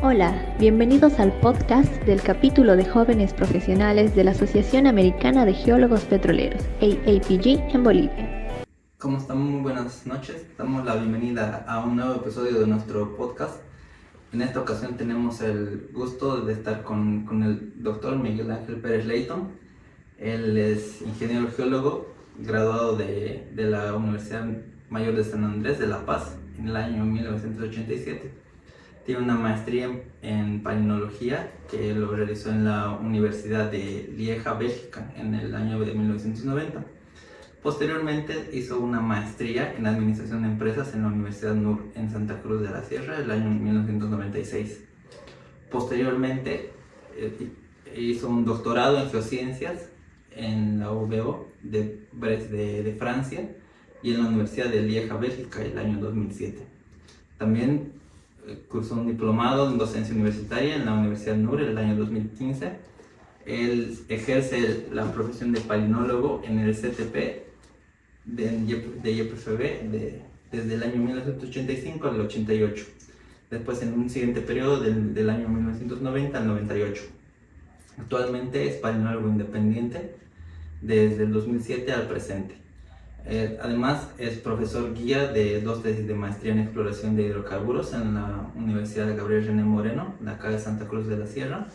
Hola, bienvenidos al podcast del capítulo de jóvenes profesionales de la Asociación Americana de Geólogos Petroleros, AAPG, en Bolivia. ¿Cómo están? Muy buenas noches. Damos la bienvenida a un nuevo episodio de nuestro podcast. En esta ocasión tenemos el gusto de estar con el doctor Miguel Ángel Pérez Leighton. Él es ingeniero geólogo, graduado de la Universidad Mayor de San Andrés de La Paz en el año 1987. Tiene una maestría en palinología que lo realizó en la Universidad de Lieja, Bélgica, en el año de 1990. Posteriormente hizo una maestría en Administración de Empresas en la Universidad NUR en Santa Cruz de la Sierra el año 1996. Posteriormente hizo un doctorado en Geociencias en la UBO de Brest de Francia y en la Universidad de Lieja, Bélgica el año 2007. También cursó un diplomado en docencia universitaria en la Universidad NUR el año 2015. Él ejerce la profesión de palinólogo en el CTP de YPFB desde el año 1985 al 88. Después en un siguiente periodo del año 1990 al 98. Actualmente es palinólogo independiente desde el 2007 al presente. Además es profesor guía de 2 tesis de maestría en exploración de hidrocarburos en la Universidad de Gabriel René Moreno, de acá de Santa Cruz de la Sierra,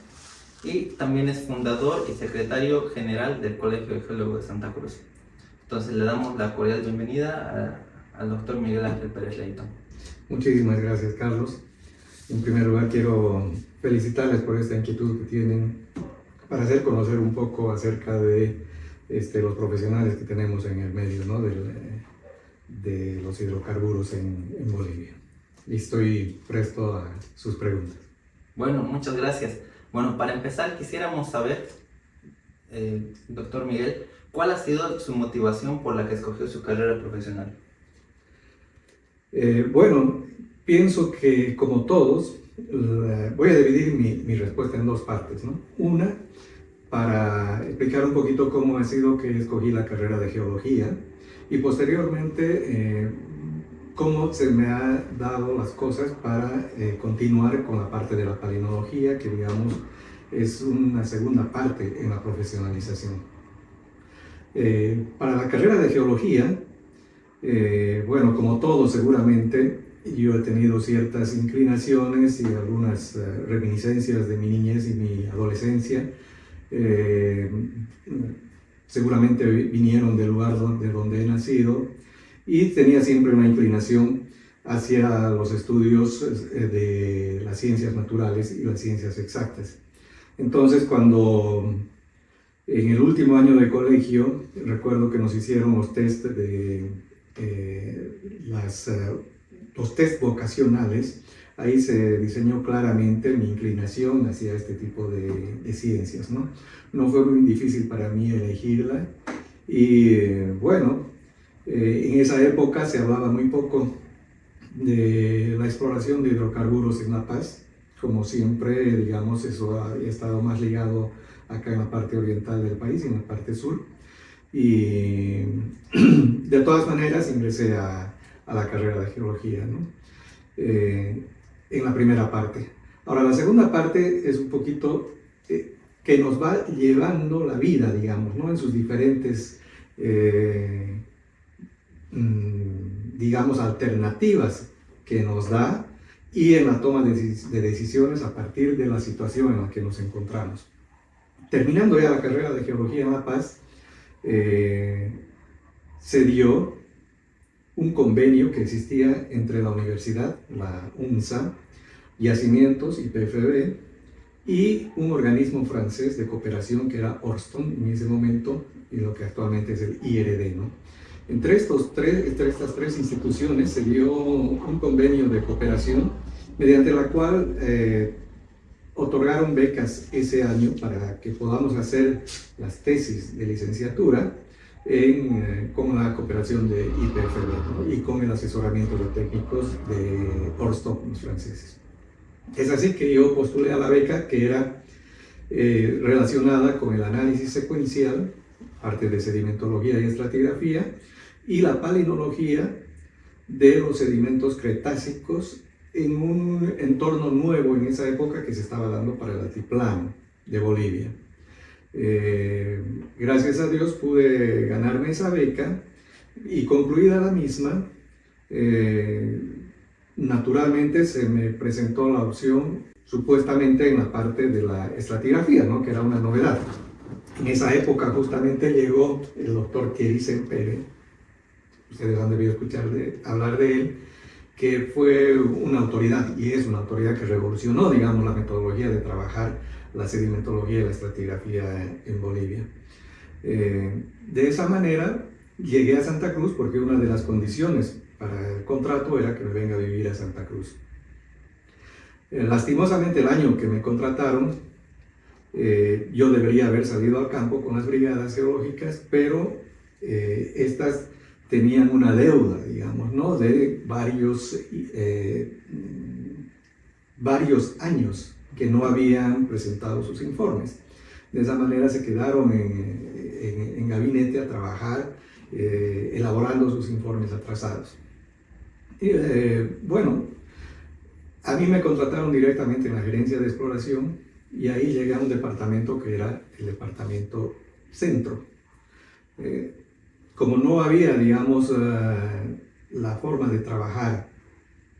y también es fundador y secretario general del Colegio de Geólogos de Santa Cruz. Entonces le damos la cordial bienvenida al doctor Miguel Ángel Pérez Leighton. Muchísimas gracias, Carlos. En primer lugar quiero felicitarles por esta inquietud que tienen para hacer conocer un poco acerca de los profesionales que tenemos en el medio, ¿no? de los hidrocarburos en Bolivia. Y estoy presto a sus preguntas. Bueno, muchas gracias. Bueno, para empezar quisiéramos saber, doctor Miguel, ¿cuál ha sido su motivación por la que escogió su carrera profesional? Bueno, pienso que como todos, voy a dividir mi respuesta en 2 partes, ¿no? Una, para explicar un poquito cómo ha sido que escogí la carrera de geología y posteriormente cómo se me ha dado las cosas para continuar con la parte de la palinología, que digamos es una segunda parte en la profesionalización. Para la carrera de geología, bueno, como todos seguramente, yo he tenido ciertas inclinaciones y algunas reminiscencias de mi niñez y mi adolescencia. Seguramente vinieron del lugar donde he nacido y tenía siempre una inclinación hacia los estudios de las ciencias naturales y las ciencias exactas. Entonces, cuando en el último año de colegio, recuerdo que nos hicieron los test los test vocacionales. Ahí se diseñó claramente mi inclinación hacia este tipo de ciencias, ¿no? No fue muy difícil para mí elegirla y bueno, en esa época se hablaba muy poco de la exploración de hidrocarburos en La Paz. Como siempre, digamos, eso ha estado más ligado acá en la parte oriental del país y en la parte sur. Y de todas maneras ingresé a la carrera de geología, ¿no? En la primera parte. Ahora, la segunda parte es un poquito que nos va llevando la vida, digamos, ¿no? En sus diferentes, digamos, alternativas que nos da y en la toma de decisiones a partir de la situación en la que nos encontramos. Terminando ya la carrera de Geología en La Paz, se dio un convenio que existía entre la universidad, la UNSA, Yacimientos, YPFB, y un organismo francés de cooperación que era Ørsted en ese momento, y lo que actualmente es el IRD, ¿no? Entre estas 3 instituciones se dio un convenio de cooperación mediante la cual otorgaron becas ese año para que podamos hacer las tesis de licenciatura con la cooperación de YPFB, ¿no? Y con el asesoramiento de técnicos de Ørsted, los franceses. Es así que yo postulé a la beca que era relacionada con el análisis secuencial, parte de sedimentología y estratigrafía, y la palinología de los sedimentos cretácicos en un entorno nuevo en esa época que se estaba dando para el altiplano de Bolivia. Gracias a Dios pude ganarme esa beca y concluida la misma, naturalmente se me presentó la opción supuestamente en la parte de la estratigrafía, ¿no? Que era una novedad. En esa época justamente llegó el doctor Thierry Sempere, ustedes han debido escuchar hablar de él, que fue una autoridad y es una autoridad que revolucionó, digamos, la metodología de trabajar la sedimentología y la estratigrafía en Bolivia. De esa manera llegué a Santa Cruz porque una de las condiciones para el contrato era que me venga a vivir a Santa Cruz. Lastimosamente el año que me contrataron, yo debería haber salido al campo con las brigadas geológicas, pero estas tenían una deuda, digamos, ¿no? De varios años que no habían presentado sus informes. De esa manera se quedaron en gabinete a trabajar, elaborando sus informes atrasados. Y, bueno, a mí me contrataron directamente en la gerencia de exploración y ahí llegué a un departamento que era el departamento centro. Como no había, digamos, la forma de trabajar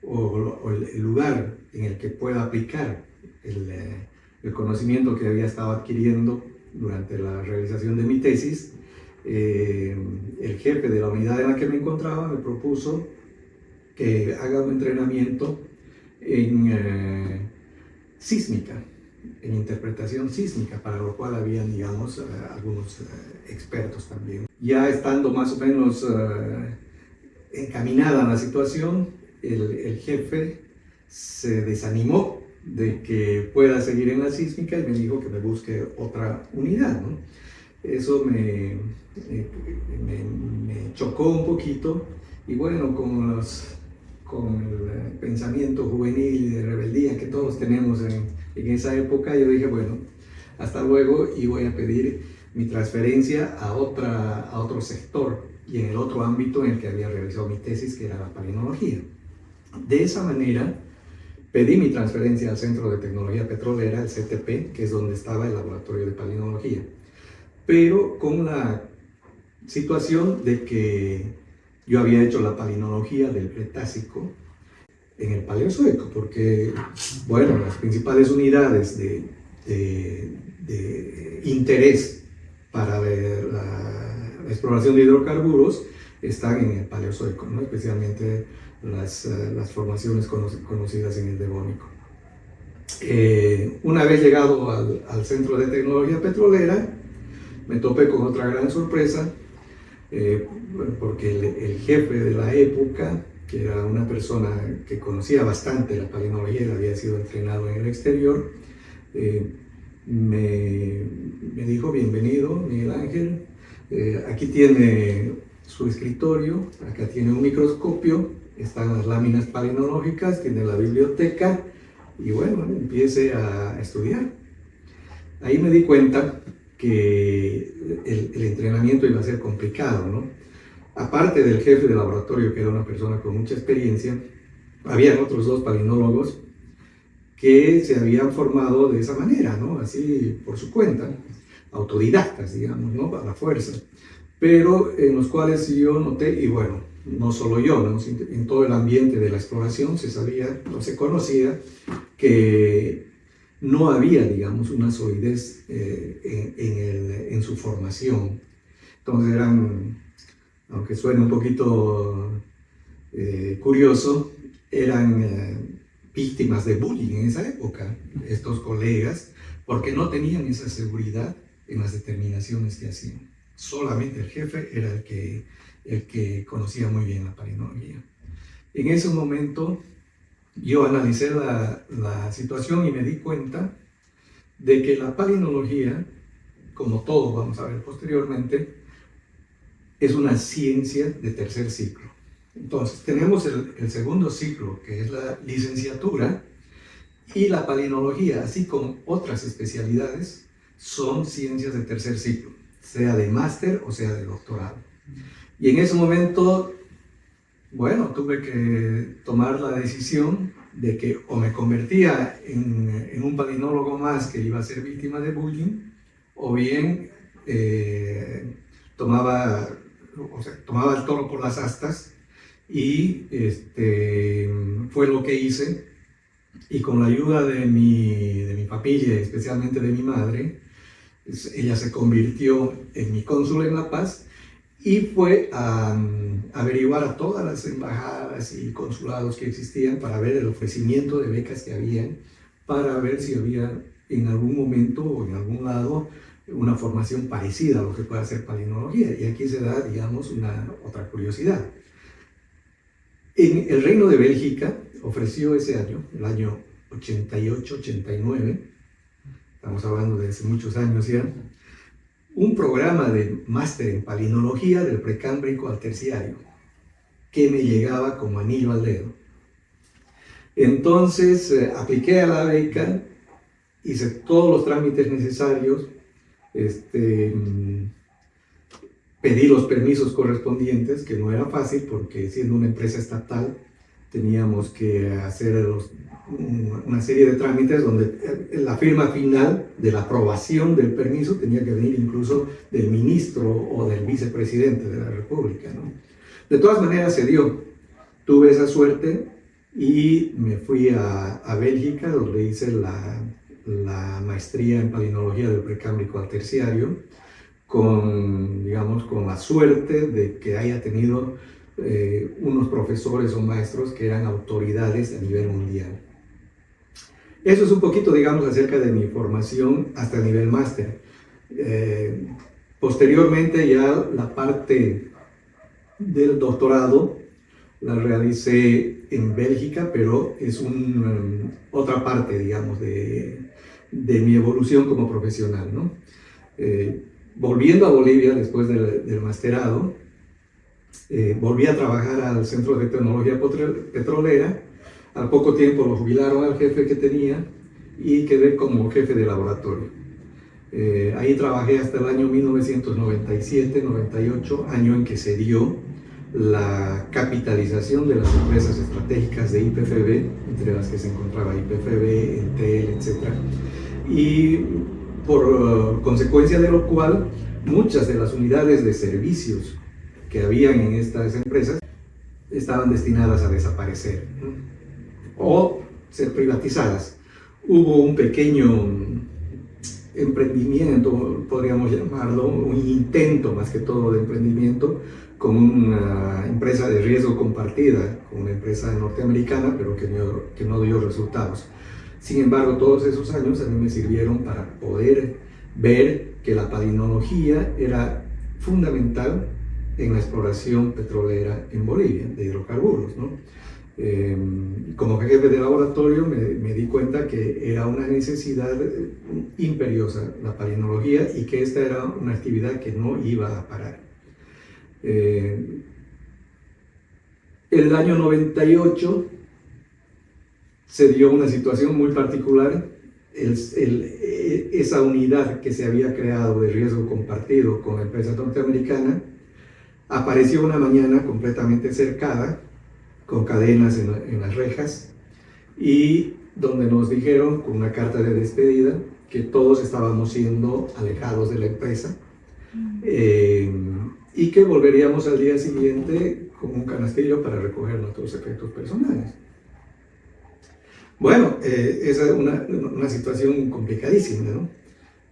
o el lugar en el que pueda aplicar el conocimiento que había estado adquiriendo durante la realización de mi tesis, el jefe de la unidad en la que me encontraba me propuso que haga un entrenamiento en sísmica, en interpretación sísmica, para lo cual habían, digamos, algunos expertos también. Ya estando más o menos encaminada la situación, el jefe se desanimó de que pueda seguir en la sísmica y me dijo que me busque otra unidad, ¿no? Eso me chocó un poquito y bueno, con el pensamiento juvenil y de rebeldía que todos tenemos en esa época, yo dije, bueno, hasta luego, y voy a pedir mi transferencia a otro sector y en el otro ámbito en el que había realizado mi tesis, que era la palinología. De esa manera, pedí mi transferencia al Centro de Tecnología Petrolera, el CTP, que es donde estaba el laboratorio de palinología, pero con la situación de que yo había hecho la palinología del Cretácico en el Paleozoico, porque, bueno, las principales unidades de interés para la exploración de hidrocarburos están en el Paleozoico, ¿no? Especialmente las formaciones conocidas en el Devónico. Una vez llegado al Centro de Tecnología Petrolera, me topé con otra gran sorpresa, porque el jefe de la época, que era una persona que conocía bastante la palinología, había sido entrenado en el exterior, me dijo: bienvenido, Miguel Ángel, aquí tiene su escritorio, acá tiene un microscopio, están las láminas palinológicas, tiene la biblioteca, y bueno, empiece a estudiar. Ahí me di cuenta que el entrenamiento iba a ser complicado, ¿no? Aparte del jefe de laboratorio, que era una persona con mucha experiencia, habían otros dos palinólogos que se habían formado de esa manera, ¿no? Así por su cuenta, autodidactas, digamos, ¿no? A la fuerza, pero en los cuales yo noté, y bueno, no solo yo, ¿no? En todo el ambiente de la exploración se sabía, no se conocía, que no había, digamos, una solidez en su formación. Entonces eran, aunque suene un poquito curioso, eran víctimas de bullying en esa época, estos colegas, porque no tenían esa seguridad en las determinaciones que hacían. Solamente el jefe era el que conocía muy bien la palinología. En ese momento yo analicé la situación y me di cuenta de que la palinología, como todo vamos a ver posteriormente, es una ciencia de tercer ciclo. Entonces tenemos el segundo ciclo, que es la licenciatura, y la palinología, así como otras especialidades, son ciencias de tercer ciclo, sea de máster o sea de doctorado. Y en ese momento, bueno, tuve que tomar la decisión de que o me convertía en un palinólogo más que iba a ser víctima de bullying, o bien tomaba el toro por las astas, y fue lo que hice. Y con la ayuda de mi familia, especialmente de mi madre, ella se convirtió en mi cónsul en La Paz y fue a averiguar a todas las embajadas y consulados que existían para ver el ofrecimiento de becas que habían, para ver si había en algún momento o en algún lado una formación parecida a lo que pueda ser palinología. Y aquí se da, digamos, otra curiosidad. En el Reino de Bélgica ofreció ese año, el año 88-89, estamos hablando de hace muchos años ya, un programa de máster en palinología del precámbrico al terciario, que me llegaba como anillo al dedo. Entonces apliqué a la beca, hice todos los trámites necesarios, pedí los permisos correspondientes, que no era fácil porque siendo una empresa estatal teníamos que hacer una serie de trámites donde la firma final de la aprobación del permiso tenía que venir incluso del ministro o del vicepresidente de la República, ¿no? De todas maneras se dio, tuve esa suerte y me fui a Bélgica, donde hice la maestría en palinología del precámbrico al terciario, con la suerte de que haya tenido unos profesores o maestros que eran autoridades a nivel mundial. Eso es un poquito, digamos, acerca de mi formación hasta el nivel máster. Posteriormente ya la parte del doctorado la realicé en Bélgica, pero es otra parte, digamos, de mi evolución como profesional, ¿no? Volviendo a Bolivia después del masterado, volví a trabajar al Centro de Tecnología Petrolera. Al poco tiempo lo jubilaron al jefe que tenía y quedé como jefe de laboratorio. Ahí trabajé hasta el año 1997-98, año en que se dio la capitalización de las empresas estratégicas de IPFB, entre las que se encontraba IPFB, Entel, etc. Y por consecuencia de lo cual, muchas de las unidades de servicios que habían en estas empresas estaban destinadas a desaparecer, ¿no? O ser privatizadas. Hubo un pequeño emprendimiento, podríamos llamarlo, un intento más que todo de emprendimiento, con una empresa de riesgo compartida, con una empresa norteamericana, pero que no dio resultados. Sin embargo, todos esos años a mí me sirvieron para poder ver que la palinología era fundamental en la exploración petrolera en Bolivia, de hidrocarburos, ¿no? Como jefe de laboratorio me di cuenta que era una necesidad imperiosa la palinología y que esta era una actividad que no iba a parar. El año 98 se dio una situación muy particular. Esa unidad que se había creado de riesgo compartido con la empresa norteamericana apareció una mañana completamente cercada, con cadenas en las rejas, y donde nos dijeron con una carta de despedida que todos estábamos siendo alejados de la empresa y que volveríamos al día siguiente con un canastillo para recoger nuestros efectos personales. Bueno, esa es una situación complicadísima, ¿no?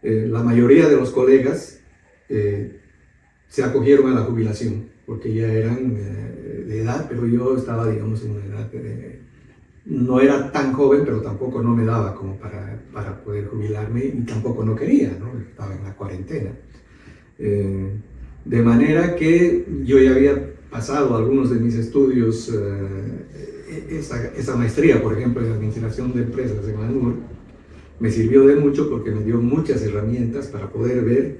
La mayoría de los colegas se acogieron a la jubilación porque ya eran de edad, pero yo estaba, digamos, en una edad no era tan joven, pero tampoco no me daba como para poder jubilarme, y tampoco no quería, ¿no? Estaba en la cuarentena. De manera que yo ya había pasado algunos de mis estudios, esa maestría, por ejemplo, en Administración de Empresas en la NUR, me sirvió de mucho porque me dio muchas herramientas para poder ver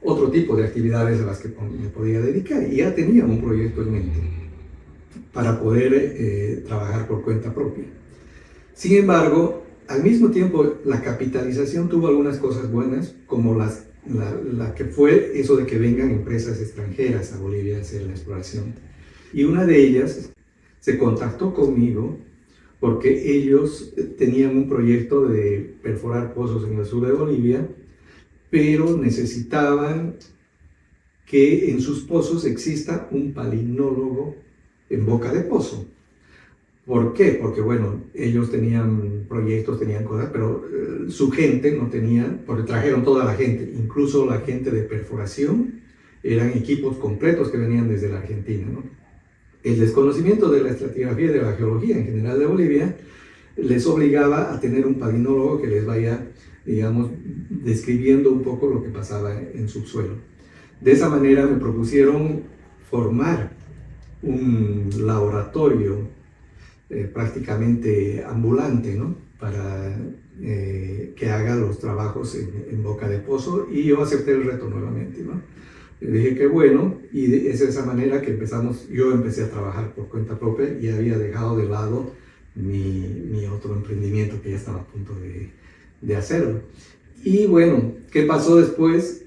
otro tipo de actividades a las que me podía dedicar, y ya tenía un proyecto en mente para poder trabajar por cuenta propia. Sin embargo, al mismo tiempo, la capitalización tuvo algunas cosas buenas, como la que fue eso de que vengan empresas extranjeras a Bolivia a hacer la exploración. Y una de ellas se contactó conmigo porque ellos tenían un proyecto de perforar pozos en el sur de Bolivia, pero necesitaban que en sus pozos exista un palinólogo en boca de pozo. ¿Por qué? Porque bueno, ellos tenían proyectos, tenían cosas, pero su gente no tenía, porque trajeron toda la gente, incluso la gente de perforación, eran equipos completos que venían desde la Argentina, ¿no? El desconocimiento de la estratigrafía y de la geología en general de Bolivia les obligaba a tener un palinólogo que les vaya, digamos, describiendo un poco lo que pasaba en subsuelo. De esa manera me propusieron formar un laboratorio prácticamente ambulante, ¿no? Para que haga los trabajos en boca de pozo, y yo acepté el reto nuevamente, ¿no? Le dije que bueno, y es de esa manera que yo empecé a trabajar por cuenta propia y había dejado de lado mi otro emprendimiento que ya estaba a punto de hacerlo. Y bueno, ¿qué pasó después?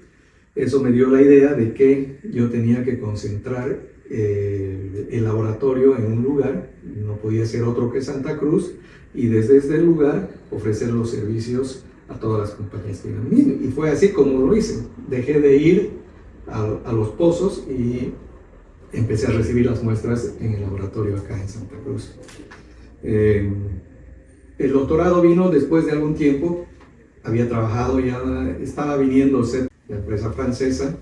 Eso me dio la idea de que yo tenía que concentrar el laboratorio en un lugar, no podía ser otro que Santa Cruz, y desde este lugar ofrecer los servicios a todas las compañías que iban viniendo. Y fue así como lo hice. Dejé de ir a los pozos y empecé a recibir las muestras en el laboratorio acá en Santa Cruz. El doctorado vino después de algún tiempo. Había trabajado, ya estaba viniéndose la empresa francesa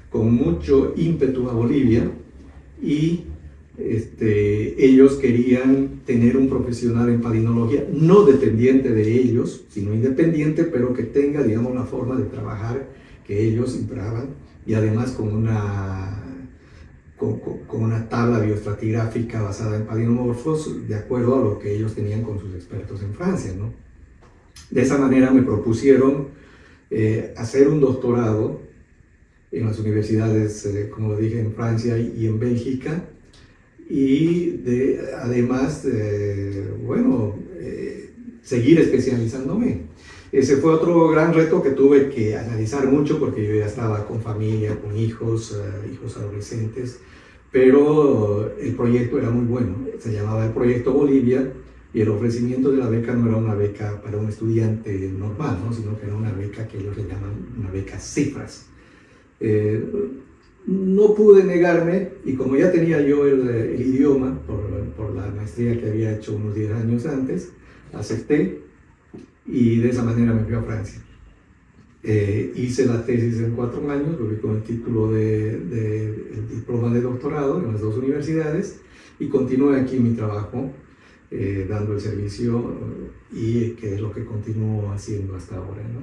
con mucho ímpetu a Bolivia, y ellos querían tener un profesional en palinología, no dependiente de ellos, sino independiente, pero que tenga, digamos, la forma de trabajar que ellos imperaban, y además con una tabla bioestratigráfica basada en palinomorfos, de acuerdo a lo que ellos tenían con sus expertos en Francia, ¿no? De esa manera me propusieron hacer un doctorado en las universidades, como lo dije, en Francia y en Bélgica, y además, seguir especializándome. Ese fue otro gran reto que tuve que analizar mucho, porque yo ya estaba con familia, con hijos adolescentes, pero el proyecto era muy bueno. Se llamaba el Proyecto Bolivia, y el ofrecimiento de la beca no era una beca para un estudiante normal, ¿no? Sino que era una beca que ellos le llaman una beca cifras. No pude negarme, y como ya tenía yo el idioma por la maestría que había hecho unos 10 años antes, acepté, y de esa manera me fui a Francia. Hice la tesis en 4 años, volví con el título el diploma de doctorado en las 2 universidades, y continué aquí mi trabajo, dando el servicio, y que es lo que continúo haciendo hasta ahora, ¿no?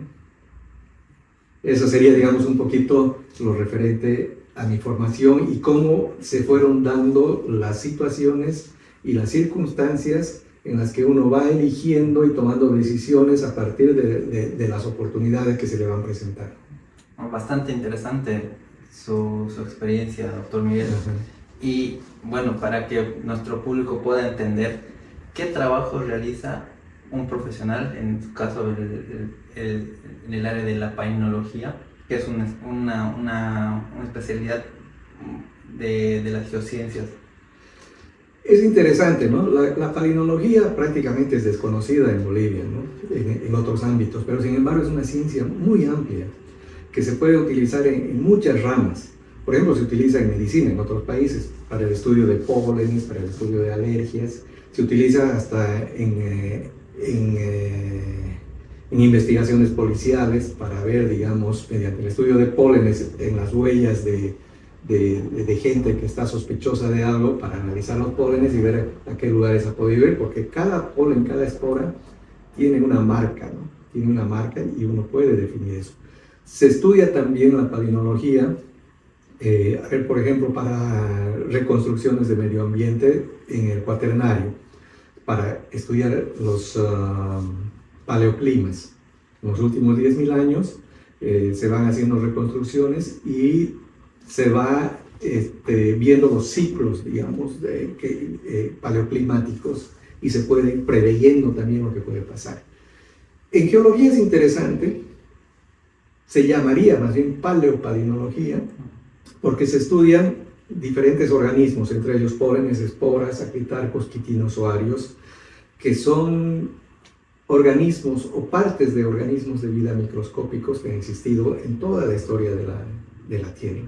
Eso sería, digamos, un poquito lo referente a mi formación y cómo se fueron dando las situaciones y las circunstancias en las que uno va eligiendo y tomando decisiones a partir de las oportunidades que se le van presentando. Bastante interesante su experiencia, doctor Miguel. Uh-huh. Y bueno, para que nuestro público pueda entender qué trabajo realiza un profesional, en su caso en el área de la palinología, que es una especialidad de las geociencias. Es interesante, ¿no? La palinología prácticamente es desconocida en Bolivia, ¿no? En otros ámbitos, pero sin embargo es una ciencia muy amplia que se puede utilizar en muchas ramas. Por ejemplo, se utiliza en medicina en otros países para el estudio de pólenes, para el estudio de alergias, se utiliza hasta en investigaciones policiales para ver, digamos, mediante el estudio de pólenes en las huellas de gente que está sospechosa de algo, para analizar los pólenes y ver a qué lugares ha podido ir, porque cada polen, cada espora tiene una marca, ¿no? Tiene una marca y uno puede definir eso. Se estudia también la palinología, por ejemplo, para reconstrucciones de medio ambiente en el cuaternario, para estudiar los paleoclimas. En los últimos 10.000 años se van haciendo reconstrucciones y se va viendo los ciclos, digamos, paleoclimáticos, y se puede ir preveyendo también lo que puede pasar. En geología es interesante, se llamaría más bien paleopalinología, porque se estudian diferentes organismos, entre ellos pólenes, esporas, acritarcos, quitinozoarios, que son organismos o partes de organismos de vida microscópicos que han existido en toda la historia de la Tierra.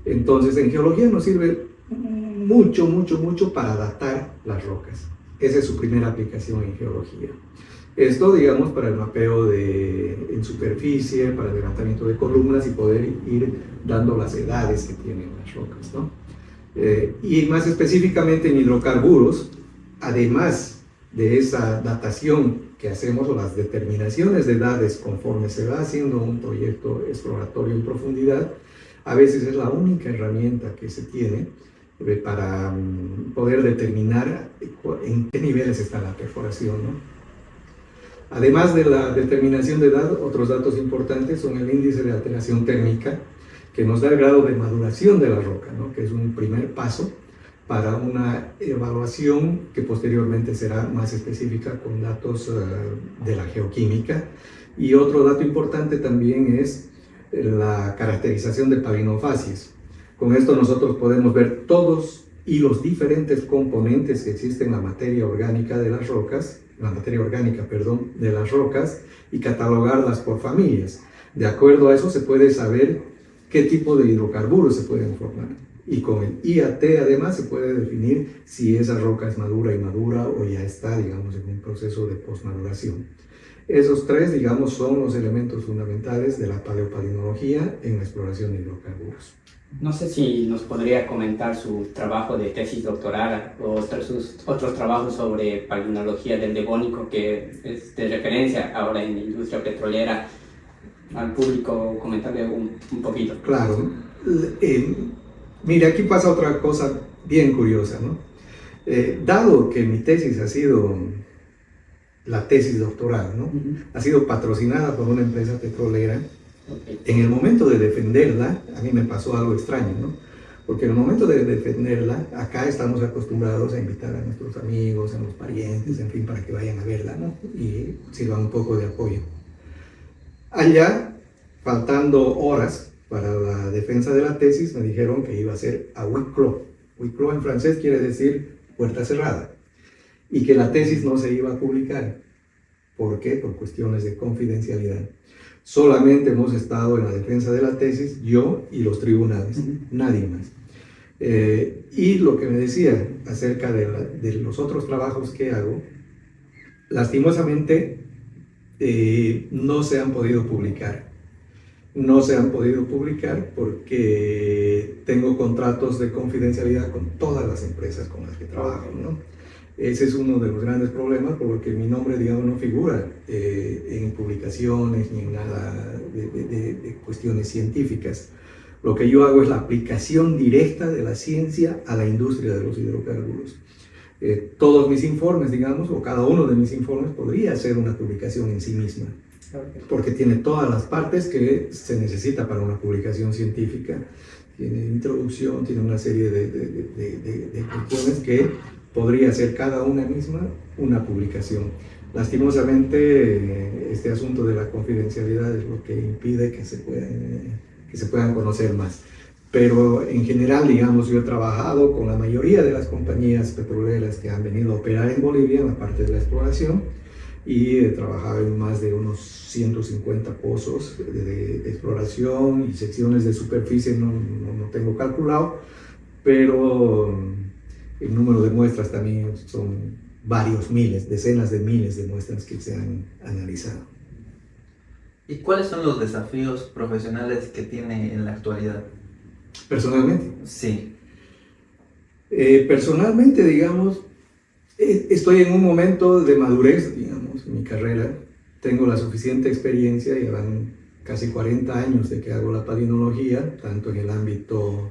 Entonces, en geología nos sirve mucho para datar las rocas. Esa es su primera aplicación en geología. Esto, digamos, para el mapeo en superficie, para el levantamiento de columnas y poder ir dando las edades que tienen las rocas, ¿no? Y más específicamente en hidrocarburos, además de esa datación que hacemos o las determinaciones de edades conforme se va haciendo un proyecto exploratorio en profundidad, a veces es la única herramienta que se tiene para poder determinar en qué niveles está la perforación, ¿no? Además de la determinación de edad, otros datos importantes son el índice de alteración térmica, que nos da el grado de maduración de la roca, ¿no? Que es un primer paso para una evaluación que posteriormente será más específica con datos de la geoquímica. Y otro dato importante también es la caracterización de palinofacies. Con esto nosotros podemos ver todos y los diferentes componentes que existen en la materia orgánica de las rocas, de las rocas, y catalogarlas por familias. De acuerdo a eso se puede saber qué tipo de hidrocarburos se pueden formar. Y con el IAT además se puede definir si esa roca es madura, inmadura o ya está, digamos, en un proceso de posmaduración. Esos tres, digamos, son los elementos fundamentales de la paleopalinología en la exploración de hidrocarburos. No sé si nos podría comentar su trabajo de tesis doctoral o sus otros trabajos sobre palinología del Devónico, que es de referencia ahora en la industria petrolera, al público comentarle un poquito. Claro. Mire, aquí pasa otra cosa bien curiosa, ¿no? Dado que mi tesis ha sido la tesis doctoral, ¿no? Ha sido patrocinada por una empresa petrolera. Okay. En el momento de defenderla, a mí me pasó algo extraño, ¿no? Porque en el momento de defenderla, acá estamos acostumbrados a invitar a nuestros amigos, a los parientes, en fin, para que vayan a verla, ¿no? Y sirvan un poco de apoyo. Allá, faltando horas para la defensa de la tesis, me dijeron que iba a ser a huis clos. Huis clos en francés quiere decir puerta cerrada. Y que la tesis no se iba a publicar. ¿Por qué? Por cuestiones de confidencialidad. Solamente hemos estado en la defensa de la tesis, yo y los tribunales, nadie más. Y lo que me decía acerca de los otros trabajos que hago, lastimosamente no se han podido publicar. No se han podido publicar porque tengo contratos de confidencialidad con todas las empresas con las que trabajo, ¿no? Ese es uno de los grandes problemas, porque mi nombre, digamos, no figura en publicaciones ni en nada de cuestiones científicas. Lo que yo hago es la aplicación directa de la ciencia a la industria de los hidrocarburos. Todos mis informes, digamos, o cada uno de mis informes podría ser una publicación en sí misma, porque tiene todas las partes que se necesita para una publicación científica. Tiene introducción, tiene una serie de cuestiones que podría ser cada una misma una publicación. Lastimosamente, este asunto de la confidencialidad es lo que impide que se puedan conocer más. Pero en general, digamos, yo he trabajado con la mayoría de las compañías petroleras que han venido a operar en Bolivia en la parte de la exploración, y he trabajado en más de unos 150 pozos de exploración y secciones de superficie, no tengo calculado, pero el número de muestras también son varios miles, decenas de miles de muestras que se han analizado. ¿Y cuáles son los desafíos profesionales que tiene en la actualidad? ¿Personalmente? Sí. Personalmente, digamos, estoy en un momento de madurez, digamos, en mi carrera. Tengo la suficiente experiencia, llevan casi 40 años de que hago la palinología, tanto en el ámbito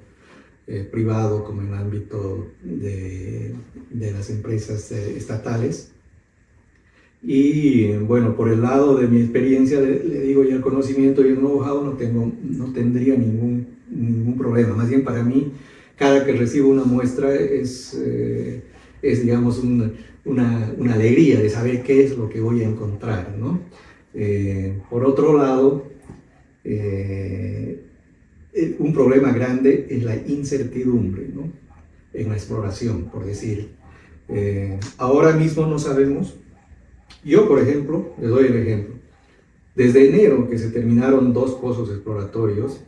privado como en el ámbito de las empresas estatales. Y bueno, por el lado de mi experiencia, le digo, y el conocimiento y el know-how, no tendría ningún problema. Más bien, para mí, cada que recibo una muestra es digamos, una alegría de saber qué es lo que voy a encontrar, ¿no? Por otro lado, un problema grande es la incertidumbre, ¿no? En la exploración, por decir. Ahora mismo no sabemos. Yo, por ejemplo, les doy el ejemplo. Desde enero que se terminaron 2 pozos exploratorios,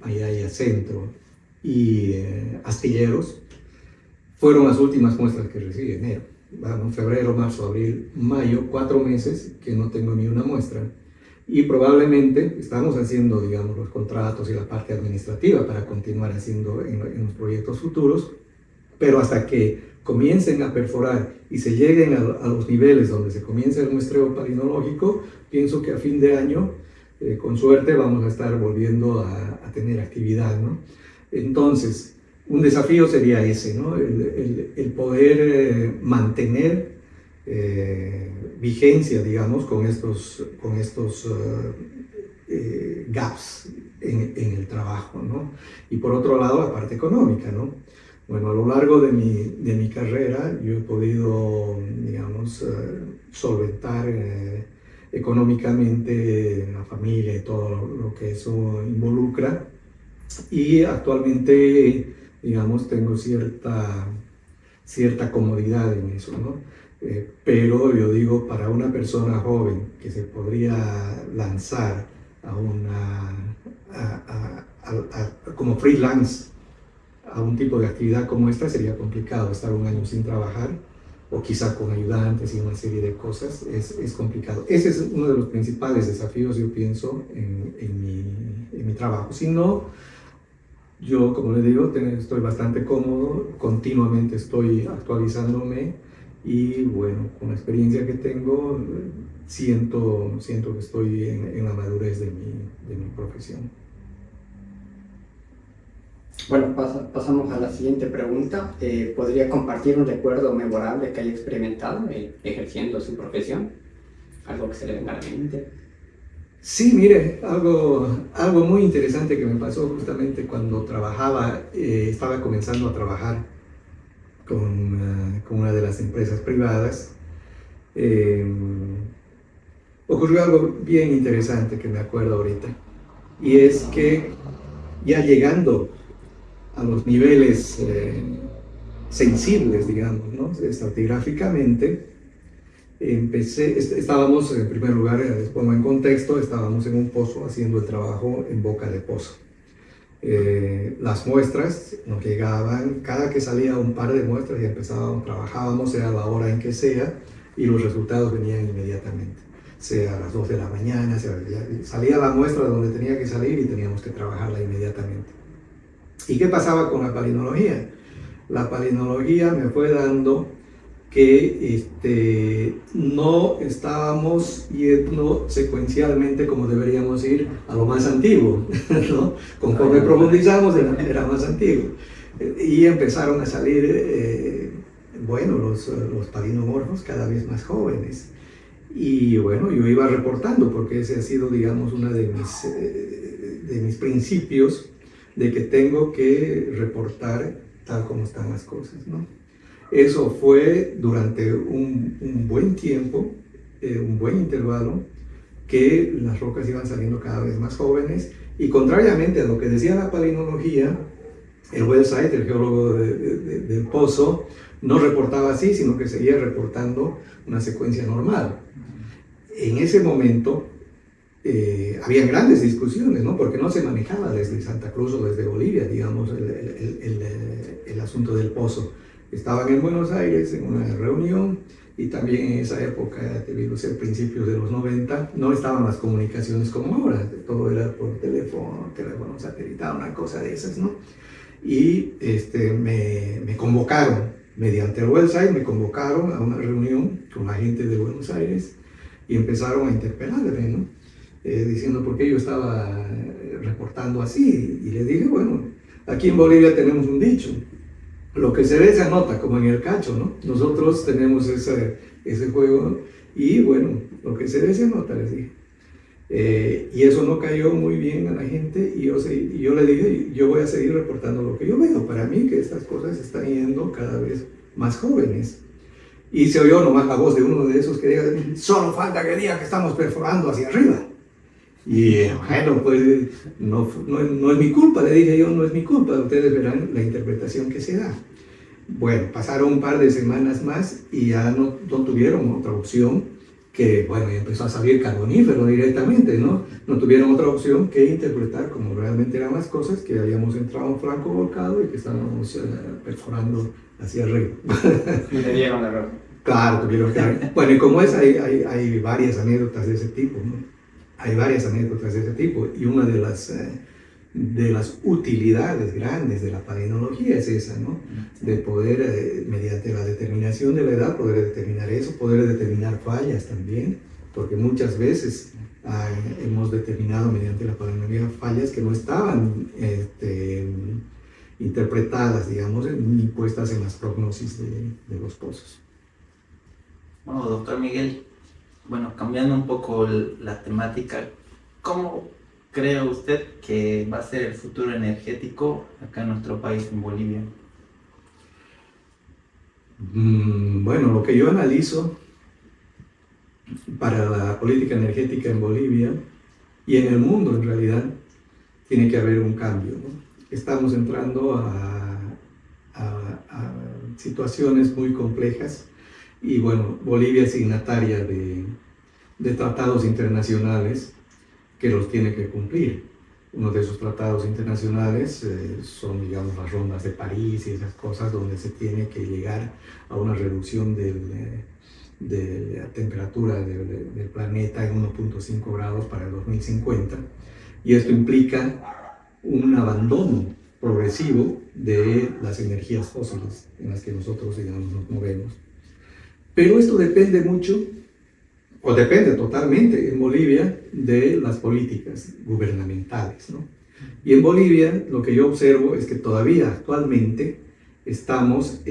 Payaya Centro y Astilleros, fueron las últimas muestras que recibí en enero. Bueno, febrero, marzo, abril, mayo, 4 meses que no tengo ni una muestra. Y probablemente estamos haciendo, digamos, los contratos y la parte administrativa para continuar haciendo en los proyectos futuros, pero hasta que comiencen a perforar y se lleguen a los niveles donde se comience el muestreo palinológico, pienso que a fin de año, con suerte, vamos a estar volviendo a tener actividad, ¿no? Entonces, un desafío sería ese, ¿no? El poder mantener vigencia, digamos, con estos gaps en el trabajo, ¿no? Y por otro lado, la parte económica, ¿no? Bueno, a lo largo de mi carrera yo he podido, digamos, solventar económicamente la familia y todo lo que eso involucra. Y actualmente, digamos, tengo cierta comodidad en eso, ¿no? Pero yo digo, para una persona joven que se podría lanzar como freelance a un tipo de actividad como esta, sería complicado estar un año sin trabajar, o quizá con ayudantes y una serie de cosas, es complicado. Ese es uno de los principales desafíos, yo pienso, en mi trabajo. Si no, yo, como les digo, estoy bastante cómodo, continuamente estoy actualizándome y, bueno, con la experiencia que tengo, siento que estoy en la madurez de mi profesión. Bueno, pasamos a la siguiente pregunta. ¿Podría compartir un recuerdo memorable que haya experimentado ejerciendo su profesión? Algo que se le venga a la mente. Sí, mire, algo muy interesante que me pasó justamente cuando estaba comenzando a trabajar con una de las empresas privadas. Ocurrió algo bien interesante que me acuerdo ahorita, y es que ya llegando a los niveles sensibles, digamos, ¿no? Estratigráficamente, estábamos en primer lugar, les pongo en contexto, estábamos en un pozo haciendo el trabajo en boca de pozo. Las muestras nos llegaban, cada que salía un par de muestras y trabajábamos, sea la hora en que sea, y los resultados venían inmediatamente, sea a las 2 de la mañana, salía la muestra donde tenía que salir y teníamos que trabajarla inmediatamente. ¿Y qué pasaba con la palinología? La palinología me fue dando que no estábamos yendo secuencialmente como deberíamos ir a lo más antiguo, ¿no? Conforme profundizamos era más antiguo. Y empezaron a salir, los palinomorfos cada vez más jóvenes. Y bueno, yo iba reportando, porque ese ha sido, digamos, uno de mis principios, de que tengo que reportar tal como están las cosas, ¿no? Eso fue durante un buen tiempo, un buen intervalo, que las rocas iban saliendo cada vez más jóvenes, y contrariamente a lo que decía la palinología, el Wellsite, el geólogo del pozo, no reportaba así, sino que seguía reportando una secuencia normal. En ese momento había grandes discusiones, ¿no? Porque no se manejaba desde Santa Cruz o desde Bolivia, digamos, el asunto del pozo. Estaban en Buenos Aires en una reunión, y también en esa época, debido a ser principios de los 90, no estaban las comunicaciones como ahora, todo era por teléfono satelital, una cosa de esas, ¿no? Y me convocaron, mediante el website, me convocaron a una reunión con la gente de Buenos Aires y empezaron a interpelarme, ¿no? Diciendo por qué yo estaba reportando así. Y les dije, bueno, aquí en Bolivia tenemos un dicho: lo que se ve se anota, como en el cacho, ¿no? Nosotros tenemos ese juego, y bueno, lo que se ve se anota, les dije. Y eso no cayó muy bien a la gente, y yo le dije, yo voy a seguir reportando lo que yo veo. Para mí que estas cosas están yendo cada vez más jóvenes. Y se oyó nomás la voz de uno de esos que diga, solo falta que diga que estamos perforando hacia arriba. Y bueno, pues no es mi culpa, le dije yo, no es mi culpa, ustedes verán la interpretación que se da. Bueno, pasaron un par de semanas más y ya no tuvieron otra opción que, bueno, ya empezó a salir carbonífero directamente, ¿no? No tuvieron otra opción que interpretar como realmente eran las cosas, que habíamos entrado a un flanco volcado y que estábamos perforando hacia arriba. Le dieron la razón. Claro, tuvieron que... Bueno, y como es, hay varias anécdotas de ese tipo, ¿no? Hay varias anécdotas de ese tipo, y una de las utilidades grandes de la palinología es esa, ¿no? De poder, mediante la determinación de la edad, poder determinar eso, poder determinar fallas también, porque muchas veces hemos determinado mediante la palinología fallas que no estaban interpretadas, digamos, ni puestas en las prognosis de los pozos. Bueno, doctor Miguel, bueno, cambiando un poco la temática, ¿cómo cree usted que va a ser el futuro energético acá en nuestro país, en Bolivia? Bueno, lo que yo analizo para la política energética en Bolivia y en el mundo en realidad, tiene que haber un cambio, ¿no? Estamos entrando a situaciones muy complejas y bueno, Bolivia es signataria de tratados internacionales que los tiene que cumplir. Uno de esos tratados internacionales son, digamos, las rondas de París y esas cosas donde se tiene que llegar a una reducción de la temperatura del planeta en 1.5 grados para el 2050. Y esto implica un abandono progresivo de las energías fósiles en las que nosotros, digamos, nos movemos. Pero esto depende mucho, o depende totalmente en Bolivia, de las políticas gubernamentales, ¿no? Y en Bolivia lo que yo observo es que todavía actualmente estamos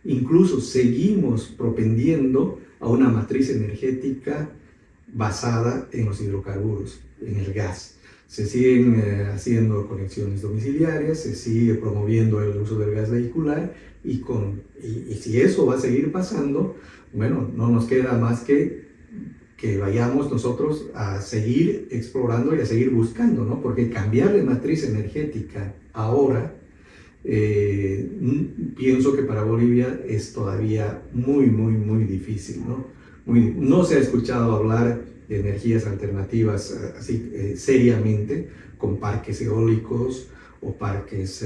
incluso seguimos propendiendo a una matriz energética basada en los hidrocarburos, en el gas. Se siguen haciendo conexiones domiciliarias, se sigue promoviendo el uso del gas vehicular y si eso va a seguir pasando, bueno, no nos queda más que vayamos nosotros a seguir explorando y a seguir buscando, ¿no? Porque cambiar de matriz energética ahora, pienso que para Bolivia es todavía muy, muy, muy difícil, ¿no? No se ha escuchado hablar de energías alternativas así seriamente, con parques eólicos o parques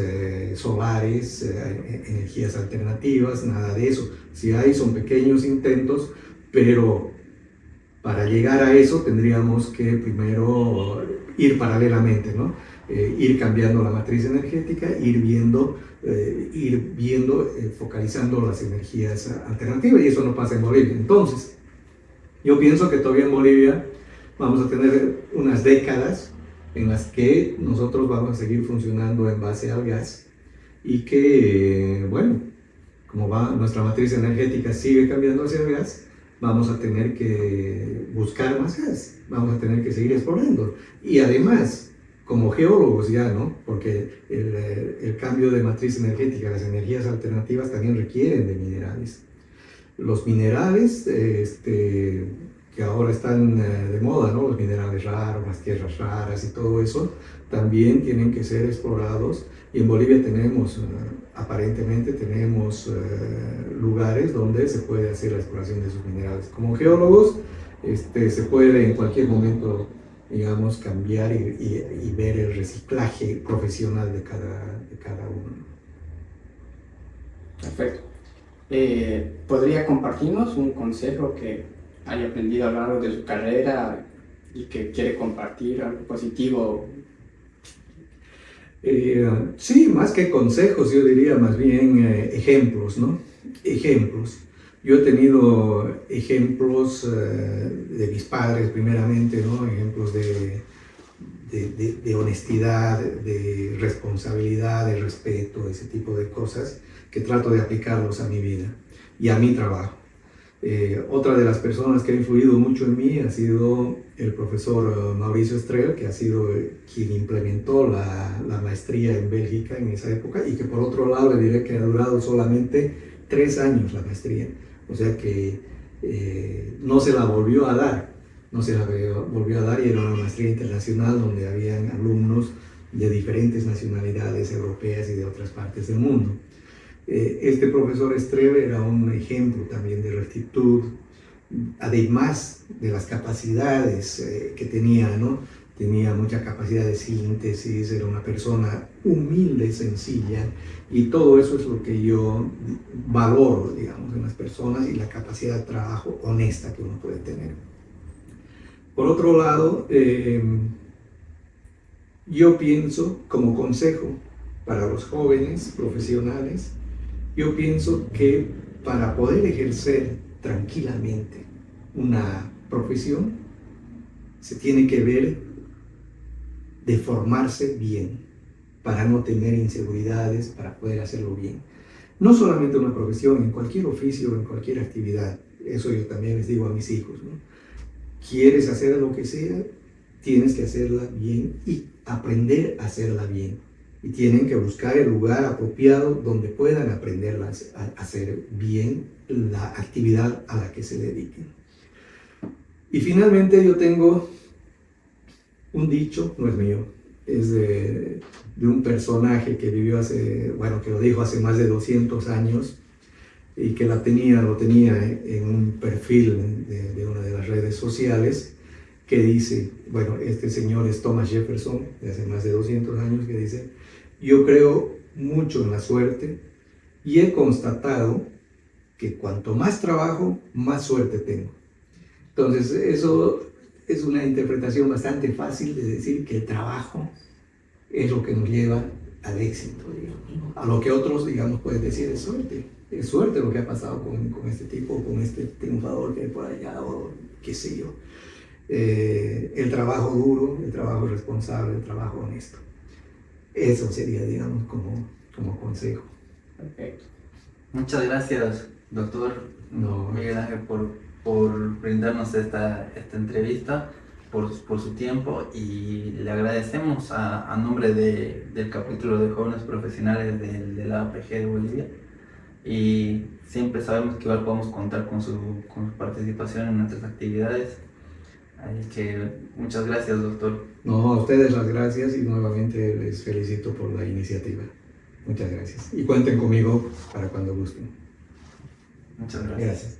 solares, energías alternativas, nada de eso. Si hay, son pequeños intentos, pero para llegar a eso tendríamos que primero ir paralelamente, ¿no? Ir cambiando la matriz energética, ir viendo, focalizando las energías alternativas, y eso no pasa en Bolivia. Entonces, yo pienso que todavía en Bolivia vamos a tener unas décadas en las que nosotros vamos a seguir funcionando en base al gas y que, bueno, como nuestra matriz energética sigue cambiando hacia el gas, vamos a tener que buscar más gas, vamos a tener que seguir explorando. Y además, como geólogos ya, ¿no? Porque el cambio de matriz energética, las energías alternativas también requieren de minerales. Los minerales que ahora están de moda, ¿no? Los minerales raros, las tierras raras y todo eso, también tienen que ser explorados. Y en Bolivia tenemos, aparentemente tenemos lugares donde se puede hacer la exploración de esos minerales. Como geólogos, se puede en cualquier momento, digamos, cambiar y ver el reciclaje profesional de cada uno. Perfecto. ¿Podría compartirnos un consejo que haya aprendido a lo largo de su carrera y que quiere compartir, algo positivo? Sí, más que consejos, yo diría más bien ejemplos, ¿no? Ejemplos. Yo he tenido ejemplos de mis padres primeramente, ¿no? Ejemplos de honestidad, de responsabilidad, de respeto, ese tipo de cosas que trato de aplicarlos a mi vida y a mi trabajo. Otra de las personas que ha influido mucho en mí ha sido el profesor Mauricio Estrel, que ha sido quien implementó la maestría en Bélgica en esa época, y que por otro lado le diré que ha durado solamente 3 años la maestría, o sea que no se la volvió a dar, y era una maestría internacional donde habían alumnos de diferentes nacionalidades europeas y de otras partes del mundo. Este profesor Strebe era un ejemplo también de rectitud, además de las capacidades que tenía, ¿no? Tenía mucha capacidad de síntesis, era una persona humilde, sencilla, y todo eso es lo que yo valoro, digamos, en las personas y la capacidad de trabajo honesta que uno puede tener. Por otro lado, yo pienso como consejo para los jóvenes profesionales, yo pienso que para poder ejercer tranquilamente una profesión se tiene que ver de formarse bien para no tener inseguridades, para poder hacerlo bien. No solamente una profesión, en cualquier oficio, en cualquier actividad. Eso yo también les digo a mis hijos, ¿no? Quieres hacer lo que sea, tienes que hacerla bien y aprender a hacerla bien. Y tienen que buscar el lugar apropiado donde puedan aprender a hacer bien la actividad a la que se dediquen. Y finalmente yo tengo un dicho, no es mío, es de un personaje que vivió que lo dijo hace más de 200 años y que lo tenía en un perfil de una de las redes sociales, que dice, este señor es Thomas Jefferson, de hace más de 200 años, que dice: yo creo mucho en la suerte y he constatado que cuanto más trabajo, más suerte tengo. Entonces, eso es una interpretación bastante fácil de decir que el trabajo es lo que nos lleva al éxito, digamos, ¿no? A lo que otros, digamos, pueden decir es suerte. Es suerte lo que ha pasado con este tipo, con este triunfador que hay por allá, o qué sé yo. El trabajo duro, el trabajo responsable, el trabajo honesto. Eso sería, digamos, como consejo. Perfecto. Muchas gracias, doctor Miguel Ángel, por brindarnos esta entrevista, por su tiempo, y le agradecemos a nombre del capítulo de jóvenes profesionales de la APG de Bolivia, y siempre sabemos que igual podemos contar con su participación en nuestras actividades. Así que muchas gracias, doctor. No, a ustedes las gracias y nuevamente les felicito por la iniciativa. Muchas gracias. Y cuenten conmigo para cuando gusten. Muchas gracias. Gracias.